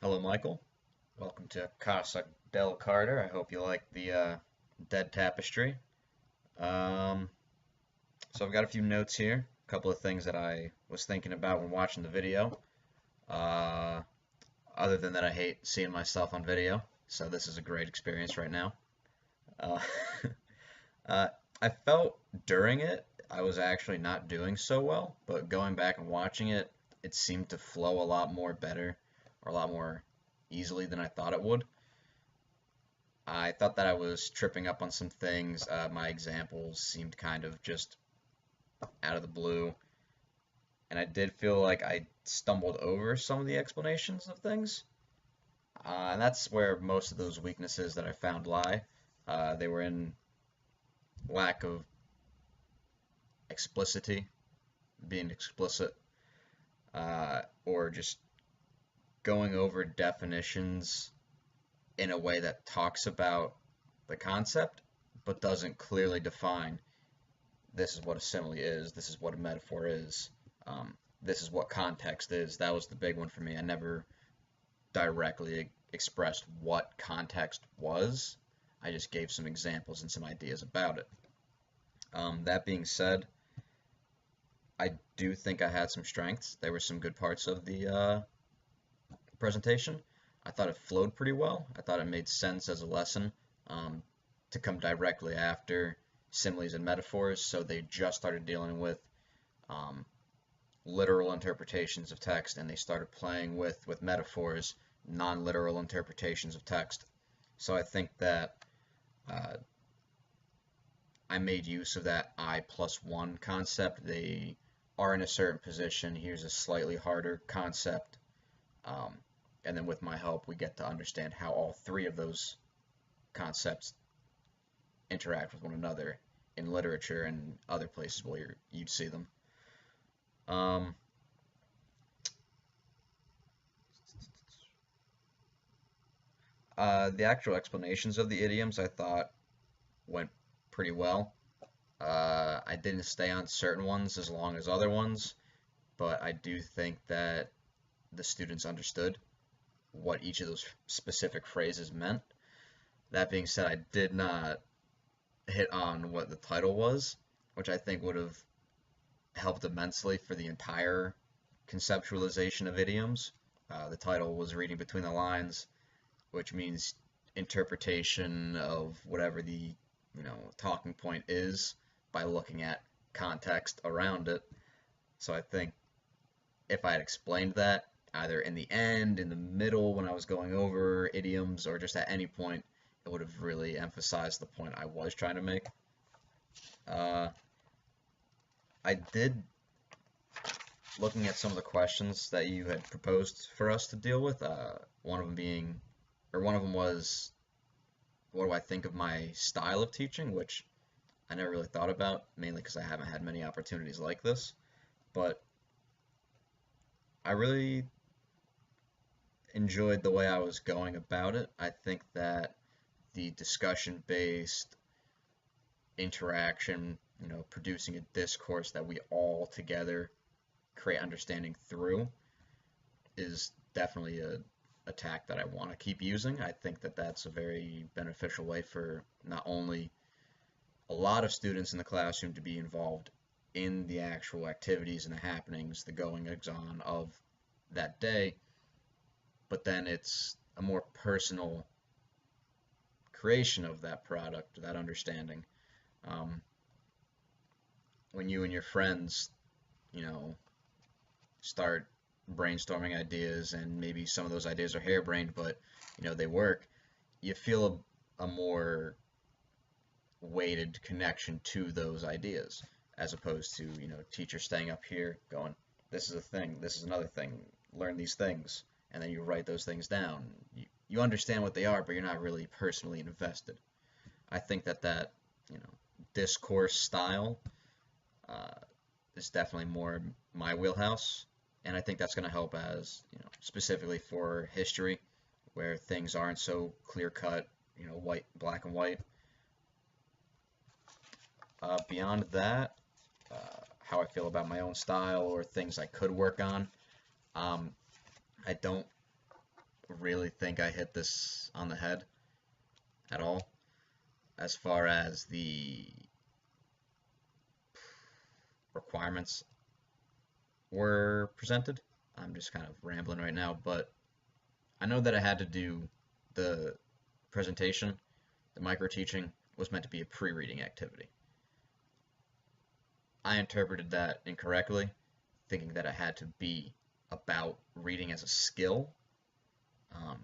Hello, Michael. Welcome to Casa del Carter. I hope you like the Dead Tapestry. Um, so I've got a few notes here, a couple of things that I was thinking about when watching the video. Uh, Other than that, I hate seeing myself on video, so this is a great experience right now. Uh, uh, I felt during it I was actually not doing so well, but going back and watching it, it seemed to flow a lot more better, or a lot more easily than I thought it would. I thought that I was tripping up on some things. My examples seemed kind of just out of the blue, and I did feel like I stumbled over some of the explanations of things. And that's where most of those weaknesses that I found lie. They were in lack of explicitity, being explicit, or just going over definitions in a way that talks about the concept but doesn't clearly define this is what a simile is, this is what a metaphor is, this is what context is. That was the big one for me. I never directly expressed what context was. I just gave some examples and some ideas about it. That being said, I do think I had some strengths. There were some good parts of the presentation. I thought it flowed pretty well. I thought it made sense as a lesson um, to come directly after similes and metaphors. So they just started dealing with um, literal interpretations of text, and they started playing with metaphors, non-literal interpretations of text. So I think that uh, I made use of that I plus one concept. They are in a certain position. Here's a slightly harder concept. Um, and then with my help, we get to understand how all three of those concepts interact with one another in literature and other places where you'd see them. Um, the actual explanations of the idioms I thought went pretty well. I didn't stay on certain ones as long as other ones, but I do think that the students understood what each of those specific phrases meant. That being said, I did not hit on what the title was, which I think would have helped immensely for the entire conceptualization of idioms. The title was Reading Between the Lines, which means interpretation of whatever the talking point is by looking at context around it. So I think if I had explained that either in the end, in the middle when I was going over idioms, or just at any point, it would have really emphasized the point I was trying to make. Uh, I did, looking at some of the questions that you had proposed for us to deal with, one of them being, or one of them was, what do I think of my style of teaching, which I never really thought about, mainly because I haven't had many opportunities like this. But I really enjoyed the way I was going about it. I think that the discussion based interaction, producing a discourse that we all together create understanding through is definitely a tack that I want to keep using. I think that that's a very beneficial way for not only a lot of students in the classroom to be involved in the actual activities and the happenings, the goings on of that day, but then it's a more personal creation of that product, that understanding. Um, when you and your friends, you know, start brainstorming ideas, and maybe some of those ideas are harebrained, but they work. You feel a more weighted connection to those ideas, as opposed to teachers staying up here going, "This is a thing. This is another thing. Learn these things," and then you write those things down. You understand what they are, but you're not really personally invested. I think that discourse style uh, is definitely more my wheelhouse, and I think that's going to help as specifically for history, where things aren't so clear cut, white, black and white. Beyond that, how I feel about my own style or things I could work on, um, I don't really think I hit this on the head at all as far as the requirements were presented. I'm just kind of rambling right now, but I know that I had to do the presentation. The micro teaching was meant to be a pre-reading activity. I interpreted that incorrectly, thinking that it had to be about reading as a skill. Um,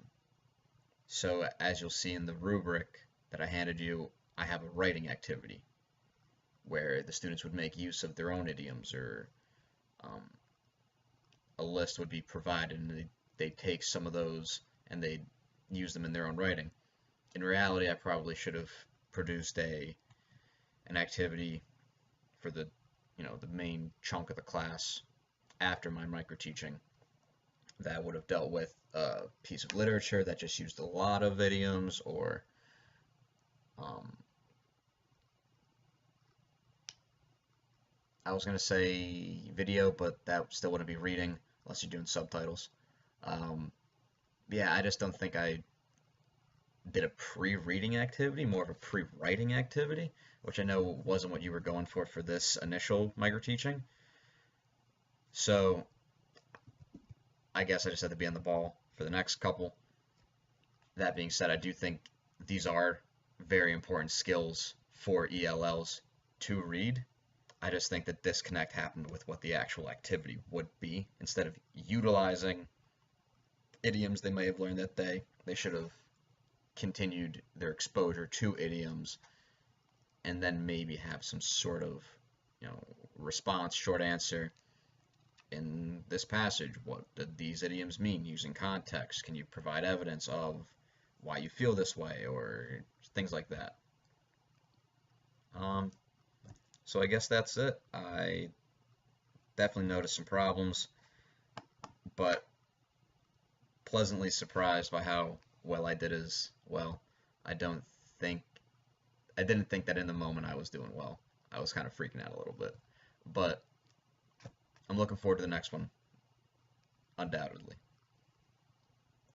so as you'll see in the rubric that I handed you, I have a writing activity where the students would make use of their own idioms, or um, a list would be provided and they take some of those and they use them in their own writing. In reality, I probably should have produced an activity for the the main chunk of the class after my micro teaching that would have dealt with a piece of literature that just used a lot of idioms, or um, I was going to say video, but that still wouldn't be reading unless you're doing subtitles. Um, yeah, I just don't think I did a pre-reading activity, more of a pre-writing activity, which I know wasn't what you were going for this initial micro teaching. So I guess I just had to be on the ball for the next couple. That being said, I do think these are very important skills for ELLs to read. I just think the disconnect happened with what the actual activity would be. Instead of utilizing idioms they may have learned that day, they should have continued their exposure to idioms and then maybe have some sort of, response, short answer. In this passage, what did these idioms mean using context? Can you provide evidence of why you feel this way, or things like that? So I guess that's it. I definitely noticed some problems, but pleasantly surprised by how well I did as well. I don't think I didn't think that in the moment I was doing well. I was kind of freaking out a little bit, but I'm looking forward to the next one, undoubtedly.